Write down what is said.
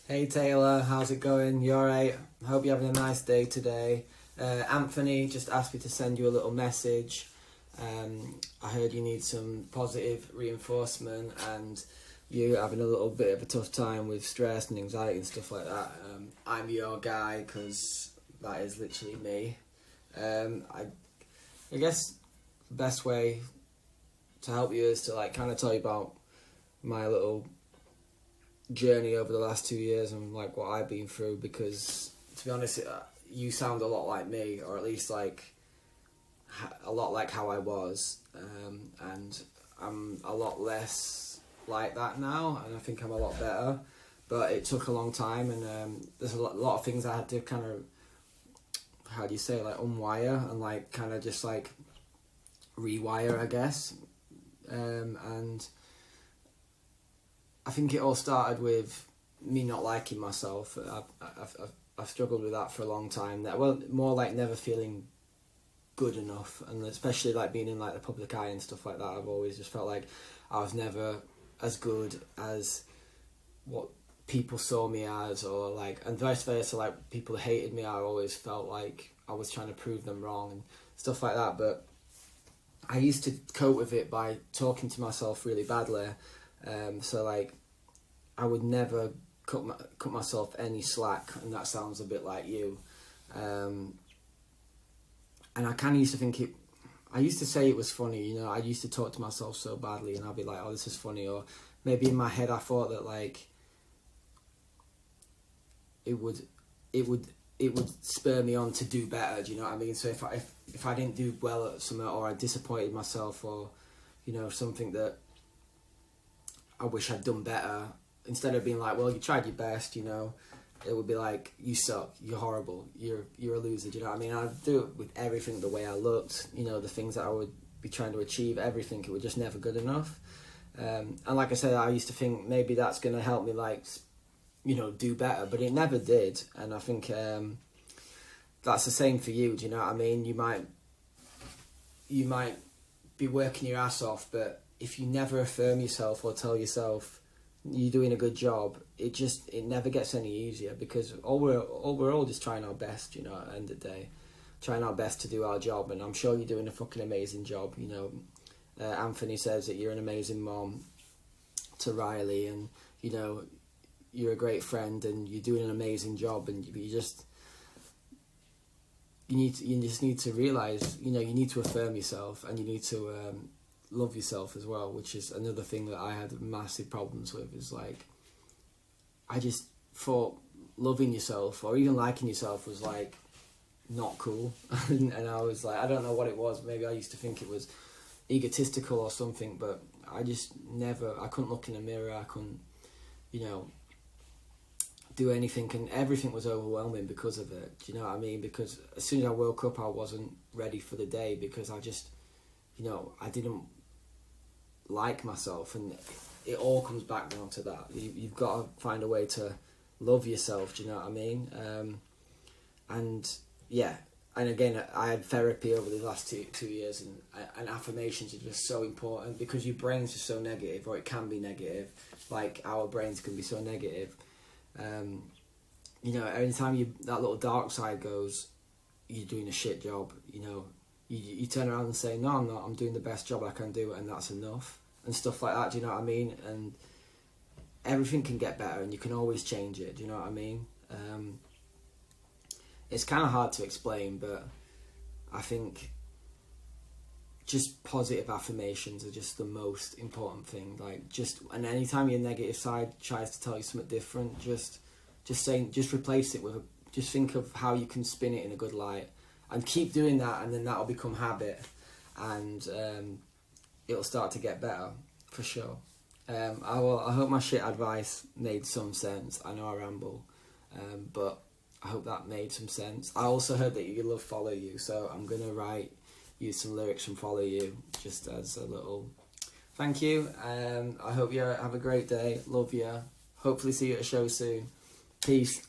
Hey Taylor, how's it going? You alright? Hope you're having a nice day today. Anthony just asked me to send you a little message. I heard you need some positive reinforcement and you're having a little bit of a tough time with stress and anxiety and stuff like that. I'm your guy because that is literally me. I guess the best way to help you is to kind of tell you about my little journey over the last 2 years and what I've been through, because to be honest, you sound a lot like me, or at least a lot like how I was, and I'm a lot less like that now, and I think I'm a lot better, but it took a long time, and there's a lot of things I had to kind of, how do you say, unwire and kind of just rewire, I guess, and I think it all started with me not liking myself. I've struggled with that for a long time. More never feeling good enough, and especially being in the public eye and stuff like that. I've always just felt like I was never as good as what people saw me as, or and vice versa. People who hated me, I always felt like I was trying to prove them wrong and stuff like that. But I used to cope with it by talking to myself really badly. So I would never cut myself any slack, and that sounds a bit like you. And I kind of used to think I used to say it was funny, I used to talk to myself so badly, and I'd be like, oh, this is funny, or maybe in my head I thought that it would spur me on to do better. Do you know what I mean? So if I didn't do well at something, or I disappointed myself, or something that I wish I'd done better, instead of being well, you tried your best, it would be you suck, you're horrible, you're a loser. Do you know what I mean? I'd do it with everything, the way I looked, the things that I would be trying to achieve, everything. It was just never good enough. And like I said, I used to think maybe that's going to help me do better, but it never did. And I think that's the same for you. Do you know what I mean? You might be working your ass off, but if you never affirm yourself or tell yourself you're doing a good job, it never gets any easier, because we're all just trying our best, at the end of the day, trying our best to do our job. And I'm sure you're doing a fucking amazing job. Anthony says that you're an amazing mom to Riley, and you're a great friend, and you're doing an amazing job, and you just need to realize, you need to affirm yourself, and you need to love yourself as well, which is another thing that I had massive problems with. Is I just thought loving yourself or even liking yourself was not cool. And I was I don't know what it was, maybe I used to think it was egotistical or something, but I couldn't look in a mirror, I couldn't do anything, and everything was overwhelming because of it. Do you know what I mean? Because as soon as I woke up, I wasn't ready for the day, because I just I didn't like myself, and it all comes back down to that. You've got to find a way to love yourself. Do you know what I mean? And again, I had therapy over the last two years, and affirmations are just so important, because your brain's just so negative, or it can be negative. Our brains can be so negative. Every time that little dark side goes, you're doing a shit job. You turn around and say, no, I'm not, I'm doing the best job I can do, and that's enough, and stuff like that. Do you know what I mean? And everything can get better, and you can always change it. Do you know what I mean? It's kind of hard to explain, but I think just positive affirmations are just the most important thing. And anytime your negative side tries to tell you something different, just replace it with just think of how you can spin it in a good light. And keep doing that, and then that'll become habit, and it'll start to get better, for sure. I hope my shit advice made some sense. I know I ramble, but I hope that made some sense. I also heard that you love Follow You, so I'm going to write you some lyrics from Follow You, just as a little thank you. I hope you have a great day. Love you. Hopefully see you at a show soon. Peace.